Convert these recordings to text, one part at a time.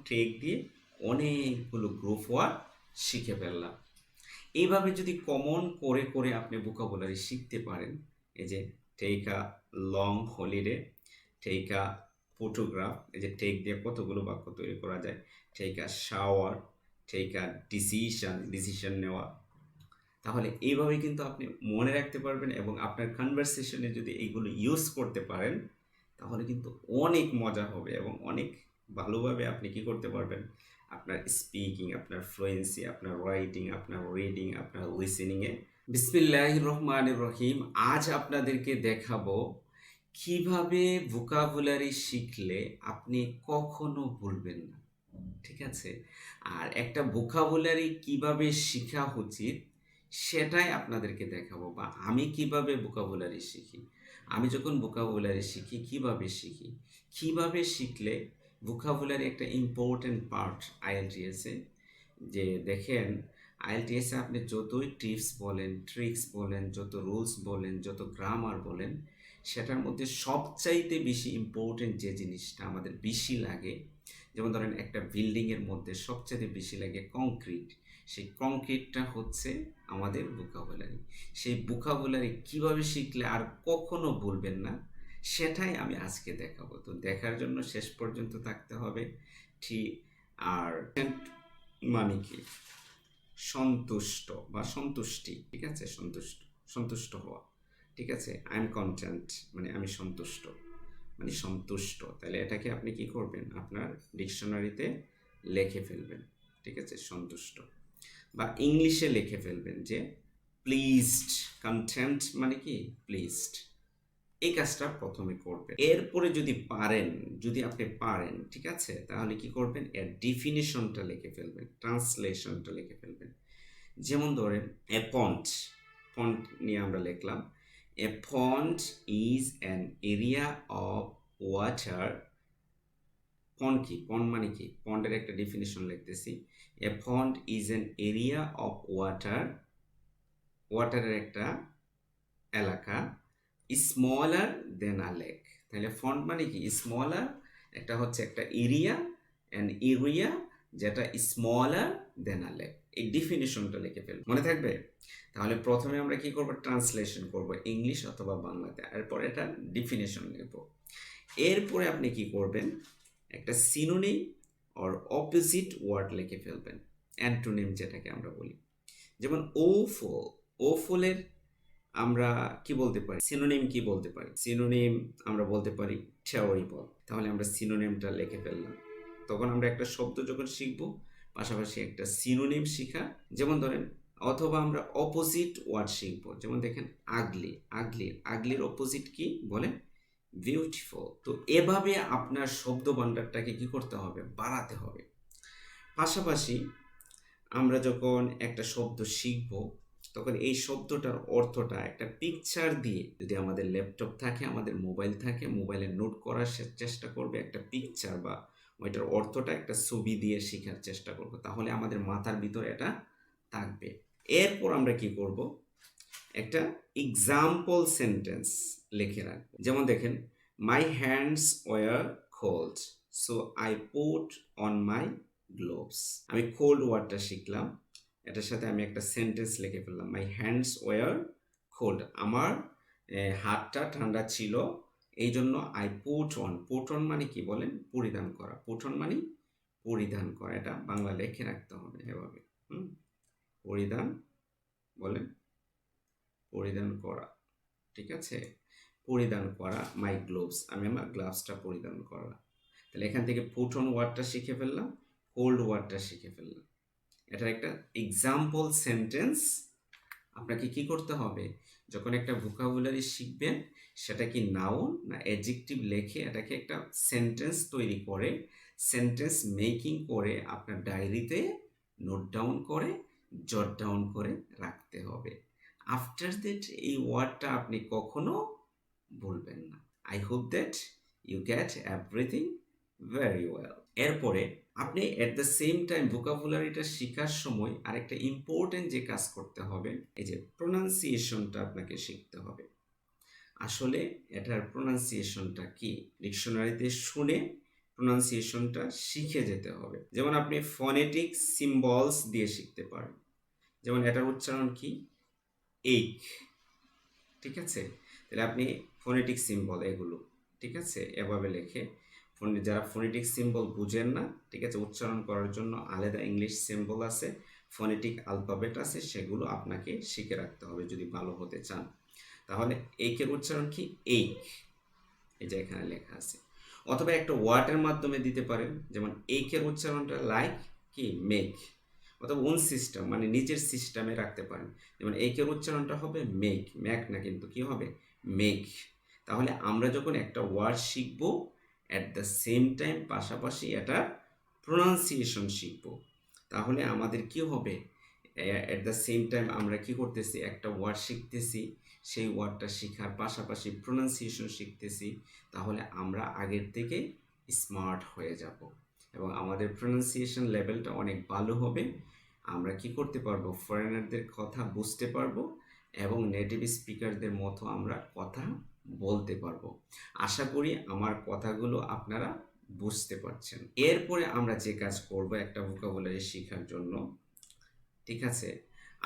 Take দিয়ে অনেকগুলো group word শিখে ফেললাম। এইভাবে যদি কমন করে করে আপনি ভোকাবুলারি শিখতে পারেন, এই যে take a long holiday, take a photograph, এই যে টেক দিয়ে কতগুলো বাক্য তৈরি করা যায়, take a shower, take a decision নেওয়া, তাহলে এইভাবে কিন্তু আপনি মনে রাখতে পারবেন এবং আপনার কনভারসেশনে যদি এইগুলো ইউজ করতে পারেন তাহলে কিন্তু অনেক মজা হবে এবং অনেক ভালোভাবে আপনি কি করতে পারবেন, আপনার স্পিকিং, আপনার ফ্লুয়েন্সি, আপনার রাইটিং, আপনার রিডিং, আপনার লিসেনিংয়ে। বিসমিল্লাহির রহমানির রহিম। আজ আপনাদেরকে দেখাবো কিভাবে ভোকাবুলারি শিখলে আপনি কখনো ভুলবেন না। ঠিক আছে? আর একটা ভোকাবুলারি কিভাবে শিখা উচিত সেটাই আপনাদেরকে দেখাবো, বা আমি কিভাবে ভোকাবুলারি শিখি। আমি যখন ভোকাবুলারি শিখি কিভাবে শিখলে ভোকাবুলারি একটা ইম্পর্টেন্ট পার্ট আইএলটিএসে। যে দেখেন, আইএলটিএসে আপনি যতই টিপস বলেন, ট্রিক্স বলেন, যত রুলস বলেন, যত গ্রামার বলেন, সেটার মধ্যে সবচাইতে বেশি ইম্পর্টেন্ট যে জিনিসটা আমাদের বেশি লাগে, যেমন ধরেন একটা বিল্ডিংয়ের মধ্যে সবচেয়ে বেশি লাগে কংক্রিট। সেই কংক্রিটটা হচ্ছে আমাদের ভোকাবুলারি। সেই ভোকাবুলারি কিভাবে শিখলে আর কখনো ভুলবেন না সেটাই আমি আজকে দেখাবো। তো দেখার জন্য শেষ পর্যন্ত থাকতে হবে। ঠিক। আর মানে কি, সন্তুষ্ট বা সন্তুষ্টি, ঠিক আছে, সন্তুষ্ট হওয়া, ঠিক আছে। আই এম কন্টেন্ট মানে আমি সন্তুষ্ট, মানে সন্তুষ্ট। তাহলে এটাকে আপনি কি করবেন, আপনার ডিকশনারিতে লিখে ফেলবেন, ঠিক আছে, সন্তুষ্ট। বা ইংলিশে লিখে ফেলবেন যে প্লিজড। কন্টেন্ট মানে কি, প্লিজড। এই কাজটা প্রথমে করবেন। এরপরে যদি আপনি পারেন, ঠিক আছে, তাহলে কি করবেন, এর ডিফিনিশনটা লিখে ফেলবেন, ট্রান্সলেশনটা লিখে ফেলবেন। যেমন ধরেন এ পন্ড, পন্ড নিয়ে আমরা লিখলাম, a pond is an area of water. Pond কি, পন্ড মানে কি, পন্ডের একটা ডেফিনিশন লিখতেছি। A pond is an area of water, ওয়াটারের একটা এলাকা, স্মলার দেন আ লেক। তাহলে ফন্ট মানে কি, স্মলার, একটা হচ্ছে একটা এরিয়া, অ্যান এরিয়া যেটা স্মলার দেন আ লেক। এই ডিফিনিশনটা লিখে ফেলব, মনে থাকবে। তাহলে প্রথমে আমরা কি করব, ট্রান্সলেশন করব ইংলিশ অথবা বাংলাতে, এরপরে এটা ডিফিনিশন নেব। এরপরে আপনি কি করবেন, একটা সিনোনিম অর অপোজিট ওয়ার্ড লিখে ফেলবেন, অ্যান্টোনিম যেটাকে আমরা বলি। যেমন ওফুল, ওফুলের আমরা কি বলতে পারি, সিনোনিম কি বলতে পারি, সিনোনিম আমরা বলতে পারি টেরিবল। তাহলে আমরা সিনোনিমটা লিখে ফেললাম। তখন আমরা একটা শব্দ যখন শিখব, পাশাপাশি একটা সিনোনিম শিখা। যেমন ধরেন, অথবা আমরা অপোজিট ওয়ার্ড শিখবো, যেমন দেখেন আগলি, আগলির অপোজিট কি বলেন, বিউটিফুল। তো এভাবে আপনার শব্দ ভান্ডারটাকে কি করতে হবে, বাড়াতে হবে। পাশাপাশি আমরা যখন একটা শব্দ শিখব তখন এই শব্দটার অর্থটা একটা পিকচার দিয়ে, যদি আমাদের ল্যাপটপ থাকে, আমাদের মোবাইল থাকে, মোবাইলে নোট করার চেষ্টা করবে একটা পিকচার, বা ওইটার অর্থটা একটা ছবি দিয়ে শেখার চেষ্টা করব, তাহলে আমাদের মাথার ভিতর এটা থাকবে। এরপর আমরা কি করব, একটা এক্সাম্পল সেন্টেন্স লিখে রাখবো। যেমন দেখেন, my hands were cold, so I put on my gloves. আমি কোল্ড ওয়ার্ডটা শিখলাম, এটার সাথে আমি একটা সেন্টেন্স লিখে ফেললাম, মাই হ্যান্ডস ওয়ার কোল্ড, আমার হাতটা ঠান্ডা ছিল, এই জন্য I put on, put on মানে কি বলেন, পরিধান করা, পুট অন মানে পরিধান করা। এটা বাংলা লিখে রাখতে হবে এভাবে, পরিধান বলেন, পরিধান করা, ঠিক আছে, পরিধান করা, মাই গ্লোভস, আমি আমার গ্লাভসটা পরিধান করা। তাহলে এখান থেকে পুট অন ওয়ার্ডটা শিখে ফেললাম, কোল্ড ওয়ার্ডটা শিখে ফেললাম। এটার একটা এক্সাম্পল সেন্টেন্স আপনাকে কি করতে হবে, যখন একটা ভোকাবুলারি শিখবেন, সেটা কি নাউন না অ্যাডজেক্টিভ লিখে এটাকে একটা সেন্টেন্স তৈরি করে, সেন্টেন্স মেকিং করে আপনার ডায়েরিতে নোট ডাউন করে, জট ডাউন করে রাখতে হবে। আফটার দ্যাট এই ওয়ার্ডটা আপনি কখনো ভুলবেন না। I hope that you get everything very well. এরপরে আপনি এট দ্য সেম টাইম ভোকাবুলারিটা শেখার সময় আরেকটা ইম্পর্টেন্ট যে কাজ করতে হবে, এই যে প্রোনাউন্সিয়েশনটা আপনাকে শিখতে হবে। আসলে এটার প্রোনাউন্সিয়েশনটা কি, ডিকশনারিতে শুনে প্রোনাউন্সিয়েশনটা শিখে যেতে হবে। যেমন আপনি ফনেটিক সিম্বলস দিয়ে শিখতে পারেন। যেমন এটার উচ্চারণ কি? এইক, ঠিক আছে? তাহলে আপনি ফনেটিক সিম্বল এগুলো, ঠিক আছে, এভাবে লেখে যারা ফনেটিক সিম্বল বুঝেন না, ঠিক আছে, উচ্চারণ করার জন্য আলাদা ইংলিশ সিম্বল আছে, ফনেটিক আলফাবেট আছে, সেগুলো আপনাকে শিখে রাখতে হবে যদি ভালো হতে চান। তাহলে এইকের উচ্চারণ কি? এইক, এই যে এখানে লেখা আছে। অথবা একটা ওয়ার্ডের মাধ্যমে দিতে পারেন, যেমন এইকের উচ্চারণটা লাইক কি? মেক। অথবা ওন সিস্টেম মানে নিজের সিস্টেমে রাখতে পারেন, যেমন এইকের উচ্চারণটা হবে মেক, ম্যাক না, কিন্তু কি হবে? মেক। তাহলে আমরা যখন একটা ওয়ার্ড শিখবো, অ্যাট দ্য সেম টাইম পাশাপাশি এটা প্রোনাউন্সিয়েশন শিখবো, তাহলে আমাদের কি হবে? অ্যাট দ্য সেম টাইম আমরা কি করতেছি? একটা ওয়ার্ড শিখতেছি, সেই ওয়ার্ডটা শেখার পাশাপাশি প্রোনাউন্সিয়েশন শিখতেছি, তাহলে আমরা আগের থেকে স্মার্ট হয়ে যাব এবং আমাদের প্রোনাউন্সিয়েশন লেভেলটা অনেক ভালো হবে। আমরা কি করতে পারবো? ফরেনারদের কথা বুঝতে পারবো এবং নেটিভ স্পিকারদের মতো আমরা কথা বলতে পারবো। আশা করি আমার কথাগুলো আপনারা বুঝতে পারছেন। এরপরে আমরা যে কাজ করব একটা ভোকাবুলারি শেখার জন্য, ঠিক আছে,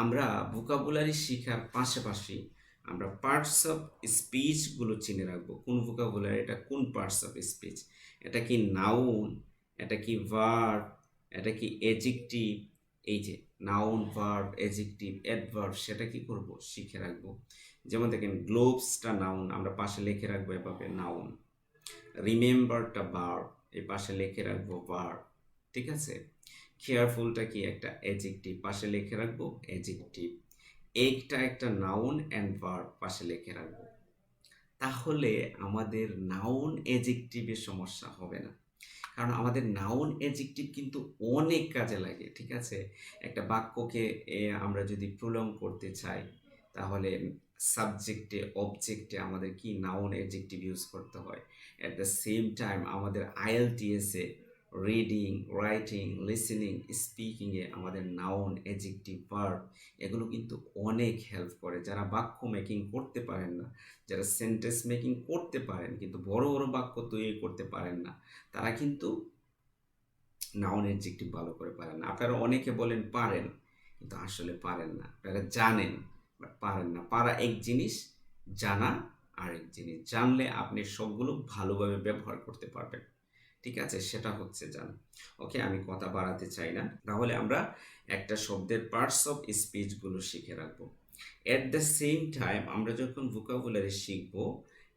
আমরা ভোকাবুলারি শেখার পাশাপাশি আমরা পার্টস অফ স্পিচগুলো চিনে রাখবো। কোন ভোকাবুলারি, এটা কোন পার্টস অফ স্পিচ, এটা কি নাউন, এটা কি ভার্ব, এটা কি এডজেক্টিভ, এই যে নাউন, ভার্ব, এডজেক্টিভ, অ্যাডভার্ব, সেটা কি করব? শিখে রাখবো। যেমন দেখেন গ্লোভসটা নাউন, আমরা পাশে লিখে রাখবো এভাবে নাউন। রিমেম্বারটা ভার্ব, এই পাশে লিখে রাখবো ভার্ব, ঠিক আছে। কেয়ারফুলটা কি? একটা অ্যাডজেক্টিভ, পাশে লিখে রাখবো অ্যাডজেক্টিভ। একটা একটা নাউন অ্যান্ড ভার্ব, পাশে লিখে রাখবো। তাহলে আমাদের নাউন অ্যাডজেক্টিভের সমস্যা হবে না, কারণ আমাদের নাউন অ্যাডজেক্টিভ কিন্তু অনেক কাজে লাগে, ঠিক আছে। একটা বাক্যকে আমরা যদি প্রলং করতে চাই, তাহলে সাবজেক্টে অবজেক্টে আমাদের কি নাউন অ্যাডজেক্টিভ ইউজ করতে হয়। অ্যাট দ্য সেম টাইম আমাদের আইএলটিএসে রিডিং, রাইটিং, লিসেনিং, স্পিকিংয়ে আমাদের নাউন, অ্যাডজেক্টিভ, ভার্ব এগুলো কিন্তু অনেক হেল্প করে। যারা বাক্য মেকিং করতে পারেন না, যারা সেন্টেন্স মেকিং করতে পারেন কিন্তু বড় বড় বাক্য তৈরি করতে পারেন না, তারা কিন্তু নাউন অ্যাডজেক্টিভ ভালো করে পারেন না। আপনারা অনেকে বলেন পারেন, কিন্তু আসলে পারেন না। আপনারা জানেন বাট পারেন না। পারা এক জিনিস, জানা আরেক জিনিস। জানলে আপনি সবগুলো ভালোভাবে ব্যবহার করতে পারবেন, ঠিক আছে, সেটা হচ্ছে জানা। ওকে, আমি কথা বাড়াতে চাই না। তাহলে আমরা একটা শব্দের পার্টস অফ স্পিচগুলো শিখে রাখবো। এট দ্য সেম টাইম আমরা যখন ভোকাবুলারি শিখবো,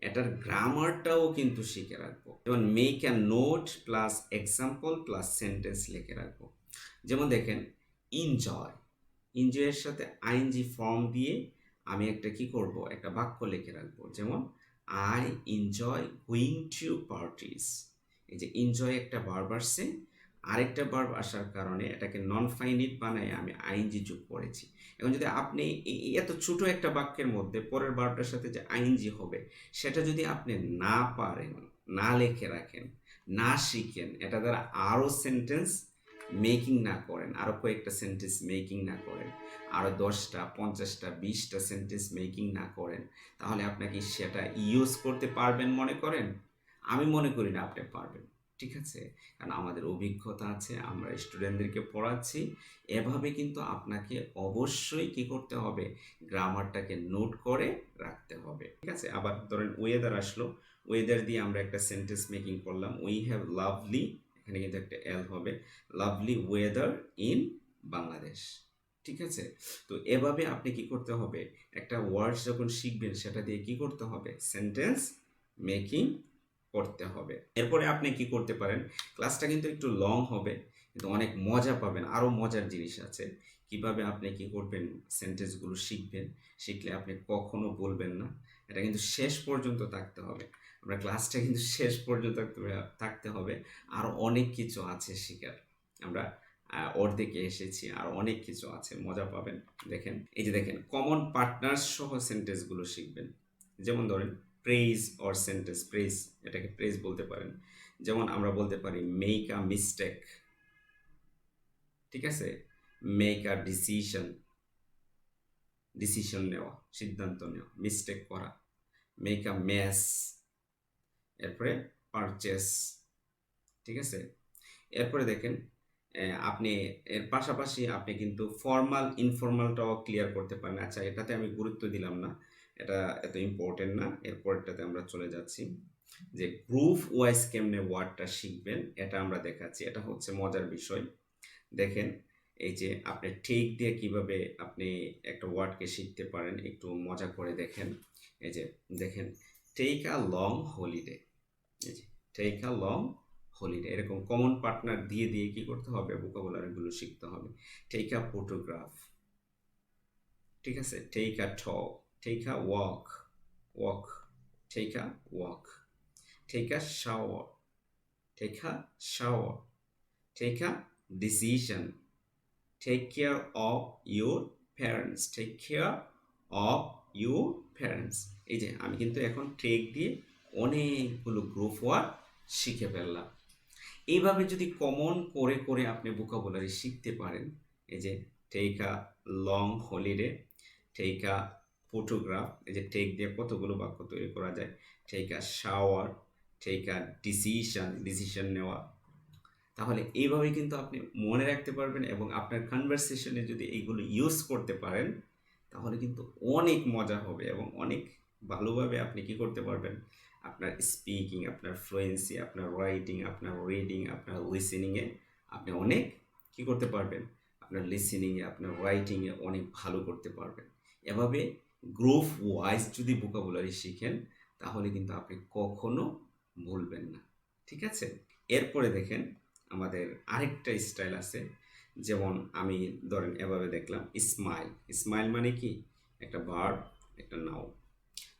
এটার গ্রামারটাও কিন্তু শিখে রাখবো। যেমন make a note plus example plus sentence লিখে রাখবো। যেমন দেখেন এনজয়, এনজয়ের সাথে আইএনজি ফর্ম দিয়ে আমি একটা কি করব? একটা বাক্য লিখে রাখবো। যেমন I enjoy going to parties. এই যে এনজয় একটা ভার্ব আসছে, আরেকটা ভার্ব আসার কারণে এটাকে নন ফাইনিট বানায় আমি আইএনজি যোগ করেছি। এখন যদি আপনি এত ছোট একটা বাক্যের মধ্যে পরের ভার্বটার সাথে যে আইএনজি হবে, সেটা যদি আপনি না পারেন, না লিখে রাখেন, না শিখেন, এটা দ্বারা আরও সেন্টেন্স মেকিং না করেন, আরও কয়েকটা সেন্টেন্স মেকিং না করেন, আরও 10টা 50টা 20টা সেন্টেন্স মেকিং না করেন, তাহলে আপনাকে সেটা ইউজ করতে পারবেন মনে করেন? আমি মনে করি না আপনি পারবেন, ঠিক আছে। কারণ আমাদের অভিজ্ঞতা আছে, আমরা স্টুডেন্টদেরকে পড়াচ্ছি। এভাবে কিন্তু আপনাকে অবশ্যই কি করতে হবে? গ্রামারটাকে নোট করে রাখতে হবে, ঠিক আছে। আবার ধরেন ওয়েদার আসলো, ওয়েদার দিয়ে আমরা একটা সেন্টেন্স মেকিং করলাম। উই হ্যাভ লাভলি, এখানে কিন্তু একটা এল হবে, লাভলি ওয়েদার ইন বাংলাদেশ, ঠিক আছে। তো এভাবে আপনি কি করতে হবে? একটা ওয়ার্ড যখন শিখবেন, সেটা দিয়ে কি করতে হবে? সেন্টেন্স মেকিং করতে হবে। এরপরে আপনি কি করতে পারেন? ক্লাসটা কিন্তু একটু লং হবে, কিন্তু অনেক মজা পাবেন। আরও মজার জিনিস আছে, কিভাবে আপনি কি করবেন? সেন্টেন্সগুলো শিখবেন, শিখলে আপনি কখনো বলবেন না। এটা কিন্তু শেষ পর্যন্ত থাকতে হবে। আমরা ক্লাসটা কিন্তু শেষ পর্যন্ত থাকতে হবে। আরও অনেক কিছু আছে শেখার। আমরা অর্ধেকে এসেছি, আর অনেক কিছু আছে, মজা পাবেন। দেখেন, এই যে দেখেন কমন পার্টনার্স সহ সেন্টেন্সগুলো শিখবেন। যেমন ধরেন প্রেজ অর সেন্টেন্স, প্রেজ, এটাকে প্রেজ বলতে পারেন। যেমন আমরা বলতে পারি মেক আ মিস্টেক, ঠিক আছে, মেক আ ডিসিশন, ডিসিশন নেওয়া, সিদ্ধান্ত নেওয়া, মিস্টেক করা, মেক আ মেস, এরপরে পারচেস, ঠিক আছে? এরপরে দেখেন আপনি এর পাশাপাশি আপনি কিন্তু ফর্মাল ইনফর্মালটাও ক্লিয়ার করতে পারেন। আচ্ছা, এটাতে আমি গুরুত্ব দিলাম না, এটা এত ইম্পর্টেন্ট না। এরপরেরটাতে আমরা চলে যাচ্ছি যে গ্রুপ ওয়াইজ কেমনে ওয়ার্ডটা শিখবেন, এটা আমরা দেখাচ্ছি। এটা হচ্ছে মজার বিষয়। দেখেন, এই যে আপনি টেক দিয়ে কিভাবে আপনি একটা ওয়ার্ডকে শিখতে পারেন, একটু মজা করে দেখেন। এই যে দেখেন, টেক আ লং হলিডে। এই যে টেক আ লং হলিডে, এরকম কমন পার্টনার দিয়ে দিয়ে কি করতে হবে, ভোকাবুলারিগুলো শিখতে হবে। টেক আ ফটোগ্রাফ, ঠিক আছে? Take a talk, take a walk, walk, take a walk, take a shower, take a shower, take a decision, take care of your parents, take care of your parents. এই যে আমি কিন্তু এখন take দিয়ে অনেকগুলো group word শিখে ফেললাম। এইভাবে যদি কমন করে করে আপনি ভোকাবুলারি শিখতে পারেন, এই যে take a long holiday, take a photograph, এই যে টেক দিয়ে কতগুলো বাক্য তৈরি করা যায়। Take a shower, take a decision, decision নেওয়া। তাহলে এইভাবে কিন্তু আপনি মনে রাখতে পারবেন এবং আপনার কনভারসেশনে যদি এইগুলো ইউজ করতে পারেন, তাহলে কিন্তু অনেক মজা হবে এবং অনেক ভালোভাবে আপনি কি করতে পারবেন, আপনার স্পিকিং, আপনার ফ্লুয়েন্সি, আপনার রাইটিং, আপনার রিডিং, আপনার লিসেনিংয়ে আপনি অনেক কি করতে পারবেন, আপনার লিসেনিংয়ে, আপনার রাইটিংয়ে অনেক ভালো করতে পারবেন। এভাবে গ্রুপ ওয়াইজ যদি ভোকাবুলারি শিখেন, তাহলে কিন্তু আপনি কখনো ভুলবেন না। ঠিক আছে? এরপরে দেখেন, আমাদের আরেকটা স্টাইল আছে। যেমন আমি ধরেন এভাবে দেখলাম, স্মাইল। স্মাইল মানে কি, একটা ভার্ব, একটা নাউন।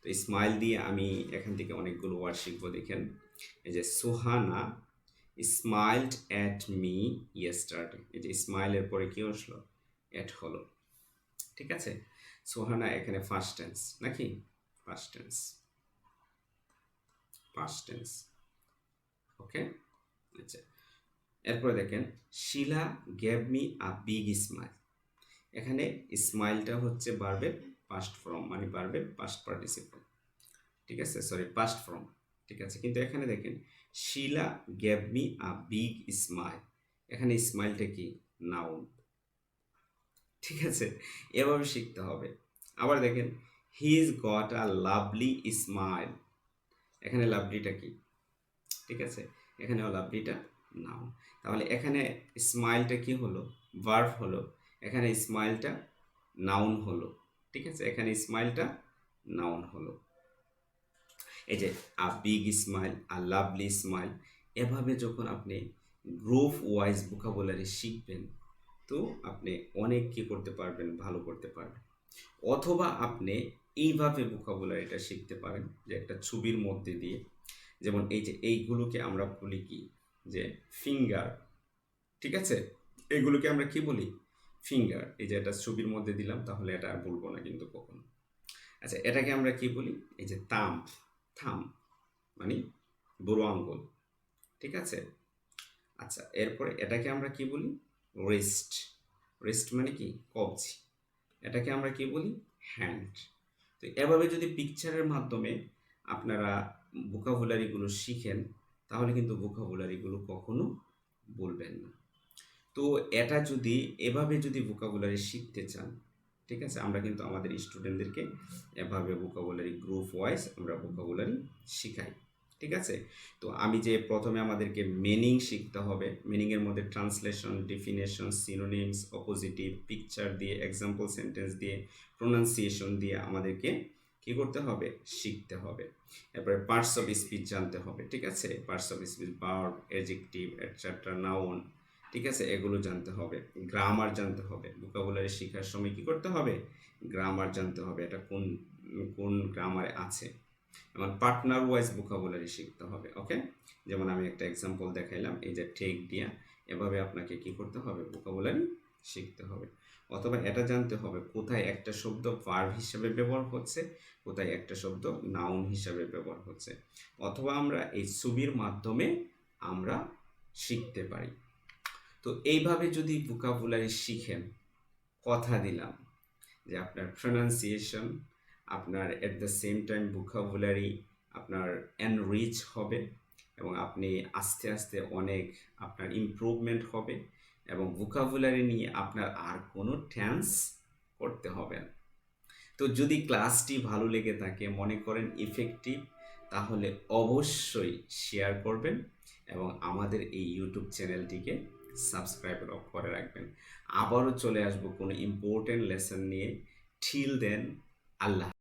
তো স্মাইল দিয়ে আমি এখান থেকে অনেকগুলো ওয়ার্ড শিখবো। দেখেন, এই যে সুহানা স্মাইলড অ্যাট মি ইয়েস্টারডে। এই যে স্মাইলের পরে কি আসলো, অ্যাট হলো। ঠিক আছে? সুহানা এখানে ফার্স্ট টেন্স নাকি, first tense, first tense. Okay, আচ্ছা। এরপরে দেখেন, Sheela gave me a big smile. এখানে স্মাইলটা হচ্ছে ভার্বের পাস্ট ফর্ম, মানে ভার্বের পাস্ট পার্টিসিপল। ঠিক আছে, সরি, পাস্ট ফর্ম। ঠিক আছে, কিন্তু এখানে দেখেন, Sheela gave me a big smile, এখানে স্মাইলটা কি, নাউন। ঠিক আছে, এভাবে শিখতে হবে। আবার দেখেন, he is got a lovely smile, এখানে লাভলিটা কি, ঠিক আছে, এখানেও লাভলিটা নাউন। তাহলে এখানে স্মাইলটা কি হলো, ভার্ব হলো, এখানে স্মাইলটা নাউন হলো। ঠিক আছে, এখানে স্মাইলটা নাউন হলো। এই যে আ big smile, a lovely smile, এভাবে যখন আপনি গ্রুপ ওয়াইজ ভোকাবুলারি শিখবেন, তো আপনি অনেক কি করতে পারবেন, ভালো করতে পারবেন। অথবা আপনি এইভাবে ভোকাবুলারিটা শিখতে পারেন, যে একটা ছবির মধ্যে দিয়ে। যেমন এই যে এইগুলোকে আমরা বলি কি, যে ফিঙ্গার। ঠিক আছে, এগুলোকে আমরা কি বলি, ফিঙ্গার। এই যে এটা ছবির মধ্যে দিলাম, তাহলে এটা আর বলবো না কিন্তু কখনো। আচ্ছা, এটাকে আমরা কি বলি, এই যে থাম, থাম মানে বুড়ো আঙ্গুল। ঠিক আছে, আচ্ছা, এরপরে এটাকে আমরা কি বলি, রিস্ট। রিস্ট মানে কি, কবজি। এটাকে আমরা কি বলি, হ্যান্ড। তো এভাবে যদি পিকচারের মাধ্যমে আপনারা ভোকাবুলারিগুলো শিখেন, তাহলে কিন্তু ভোকাবুলারিগুলো কখনো বলবেন না। তো এটা যদি এভাবে যদি ভোকাবুলারি শিখতে চান, ঠিক আছে, আমরা কিন্তু আমাদের স্টুডেন্টদেরকে এভাবে ভোকাবুলারি গ্রুপ ওয়াইজ আমরা ভোকাবুলারি শিখাই। ঠিক আছে, তো আমি যে প্রথমে আমাদেরকে মিনিং শিখতে হবে, মিনিংয়ের মধ্যে ট্রান্সলেশন, ডেফিনেশন, সিনোনিমস, অপোজিটিভ, পিকচার দিয়ে, এক্সাম্পল সেন্টেন্স দিয়ে, প্রোনাউন্সিয়েশন দিয়ে আমাদেরকে কি করতে হবে, শিখতে হবে। এরপরে পার্টস অফ স্পিচ জানতে হবে। ঠিক আছে, parts of speech, verb, adjective, etcetera, noun. ঠিক আছে, এগুলো জানতে হবে। গ্রামার জানতে হবে, ভোকাবুলারি শেখার সময় কি করতে হবে, গ্রামার জানতে হবে, এটা কোন কোন গ্রামারে আছে। এবং পার্টনার ওয়াইজ ভোকাবুলারি শিখতে হবে। ওকে, যেমন আমি একটা এক্সাম্পল দেখাইলাম, এই যে টেক দিয়া, এভাবে আপনাকে কি করতে হবে, ভোকাবুলারি শিখতে হবে। অথবা এটা জানতে হবে কোথায় একটা শব্দ ভার্ব হিসেবে ব্যবহার হচ্ছে, কোথায় একটা শব্দ নাউন হিসাবে ব্যবহার হচ্ছে। অথবা আমরা এই ছবির মাধ্যমে আমরা শিখতে পারি। তো এইভাবে যদি ভোকাবুলারি শিখেন, কথা দিলাম যে আপনার প্রনাউন্সিয়েশন, আপনার এট দ্য সেম টাইম ভোকাবুলারি আপনার এনরিচ হবে, এবং আপনি আস্তে আস্তে অনেক আপনার ইমপ্রুভমেন্ট হবে এবং ভোকাবুলারি নিয়ে আপনার আর কোনো টেন্স করতে হবে না। তো যদি ক্লাসটি ভালো লেগে থাকে, মনে করেন ইফেক্টিভ, তাহলে অবশ্যই শেয়ার করবেন এবং আমাদের এই ইউটিউব চ্যানেলটিকে সাবস্ক্রাইব করে রাখবেন। আবারও চলে আসবো কোনো ইম্পর্টেন্ট লেসন নিয়ে। টিল দেন, আল্লাহ।